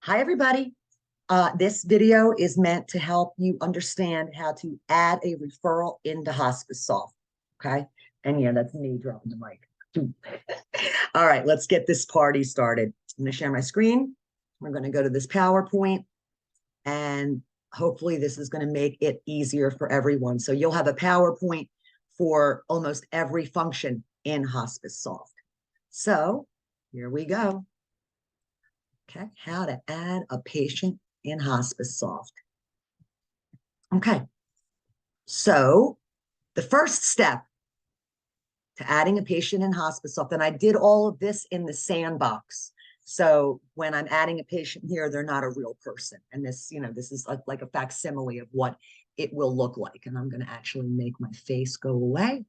Hi, everybody. This video is meant to help you understand how to add a referral into HospiceSoft. Okay. And yeah, that's me dropping the mic. All right, let's get this party started. I'm going to share my screen. We're going to go to this PowerPoint, and hopefully this is going to make it easier for everyone. So you'll have a PowerPoint for almost every function in HospiceSoft. So here we go. Okay, how to add a patient in HospiceSoft. Okay, so the first step to adding a patient in HospiceSoft, and I did all of this in the sandbox. So when I'm adding a patient here, they're not a real person. And this, this is like a facsimile of what it will look like. And I'm going to actually make my face go away.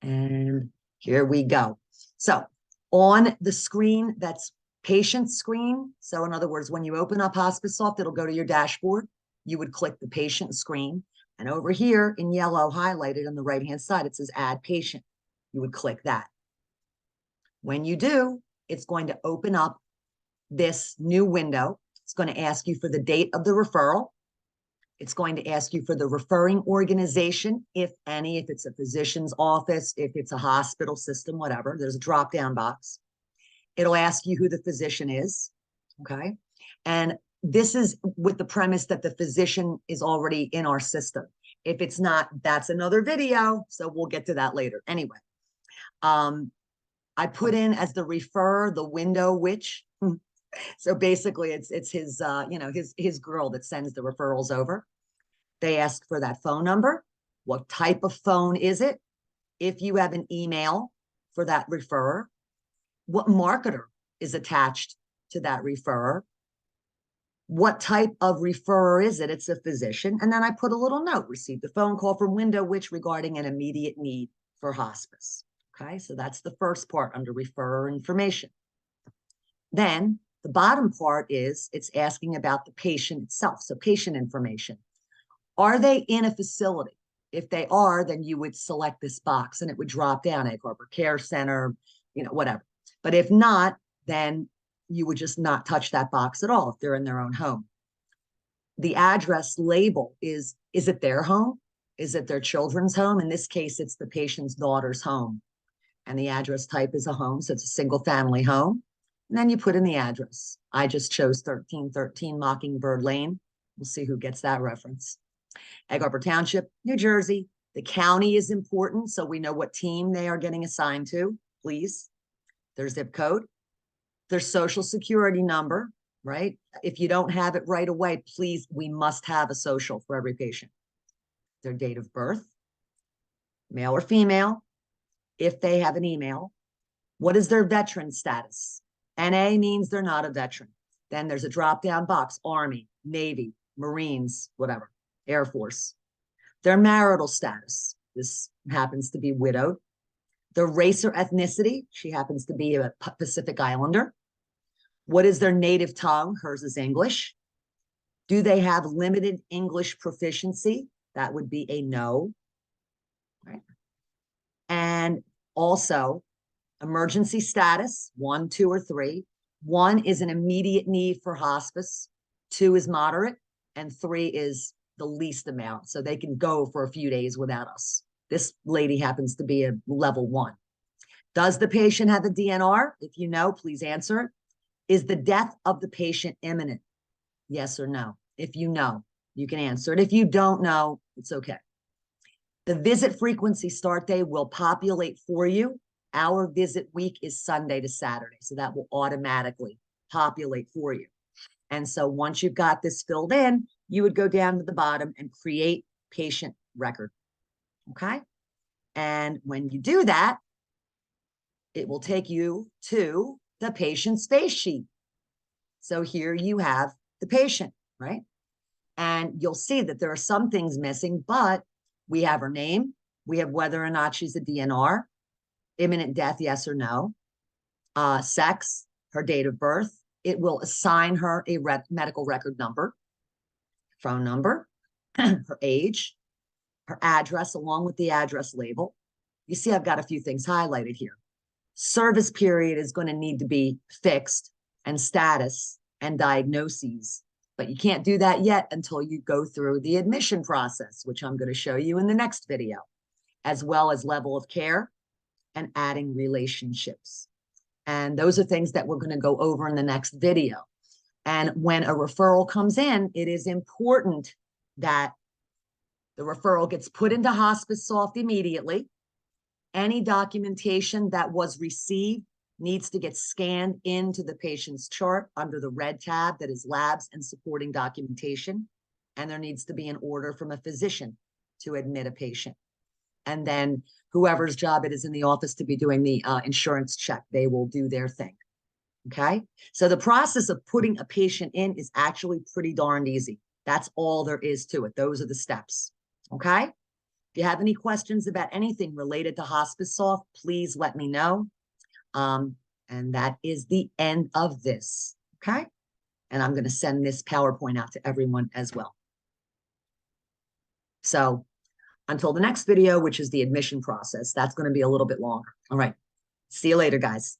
And here we go. So on the screen, that's patient screen. So in other words, when you open up HospiceSoft, it'll go to your dashboard. You would click the patient screen. And over here in yellow highlighted on the right-hand side, it says add patient. You would click that. When you do, it's going to open up this new window. It's going to ask you for the date of the referral. It's going to ask you for the referring organization, if any, if it's a physician's office, if it's a hospital system, whatever. There's a drop-down box. It'll ask you who the physician is, okay? And this is with the premise that the physician is already in our system. If it's not, that's another video, so we'll get to that later. Anyway, I put in as the referrer the window which. So basically, it's his his girl that sends the referrals over. They ask for that phone number. What type of phone is it? If you have an email for that referrer, what marketer is attached to that referrer? What type of referrer is it? It's a physician. And then I put a little note, received a phone call from window which regarding an immediate need for hospice. Okay, so that's the first part under referrer information. Then the bottom part is it's asking about the patient itself. So patient information. Are they in a facility? If they are, then you would select this box and it would drop down Egg Harbor Care Center, whatever. But if not, then you would just not touch that box at all if they're in their own home. The address label is it their home? Is it their children's home? In this case, it's the patient's daughter's home. And the address type is a home, so it's a single family home. And then you put in the address. I just chose 1313 Mockingbird Lane. We'll see who gets that reference. Egg Harbor Township, New Jersey. The county is important, so we know what team they are getting assigned to, please. Their zip code, their social security number, right? If you don't have it right away, please, we must have a social for every patient. Their date of birth, male or female, if they have an email. What is their veteran status? NA means they're not a veteran. Then there's a drop-down box, Army, Navy, Marines, whatever, Air Force. Their marital status, this happens to be widowed. Their race or ethnicity, she happens to be a Pacific Islander. What is their native tongue? Hers is English. Do they have limited English proficiency? That would be a no. Right. And also, emergency status, 1, 2, or 3. 1 is an immediate need for hospice. 2 is moderate. And 3 is the least amount. So they can go for a few days without us. This lady happens to be a level 1. Does the patient have a DNR? If you know, please answer it. Is the death of the patient imminent? Yes or no? If you know, you can answer it. If you don't know, it's okay. The visit frequency start day will populate for you. Our visit week is Sunday to Saturday, so that will automatically populate for you. And so once you've got this filled in, you would go down to the bottom and create patient record. Okay? And when you do that, it will take you to the patient space sheet. So here you have the patient, right? And you'll see that there are some things missing, but we have her name. We have whether or not she's a DNR, imminent death, yes or no, sex, her date of birth. It will assign her a medical record number, phone number, her age, her address, along with the address label. You see, I've got a few things highlighted here. Service period is going to need to be fixed, and status and diagnoses. But you can't do that yet until you go through the admission process, which I'm going to show you in the next video, as well as level of care and adding relationships. And those are things that we're going to go over in the next video. And when a referral comes in, it is important that the referral gets put into HospiceSoft immediately. Any documentation that was received needs to get scanned into the patient's chart under the red tab that is labs and supporting documentation. And there needs to be an order from a physician to admit a patient. And then whoever's job it is in the office to be doing the insurance check, they will do their thing. Okay. So the process of putting a patient in is actually pretty darn easy. That's all there is to it. Those are the steps. Okay. If you have any questions about anything related to HospiceSoft, please let me know. And that is the end of this. Okay. And I'm going to send this PowerPoint out to everyone as well. So until the next video, which is the admission process, that's going to be a little bit longer. All right. See you later, guys.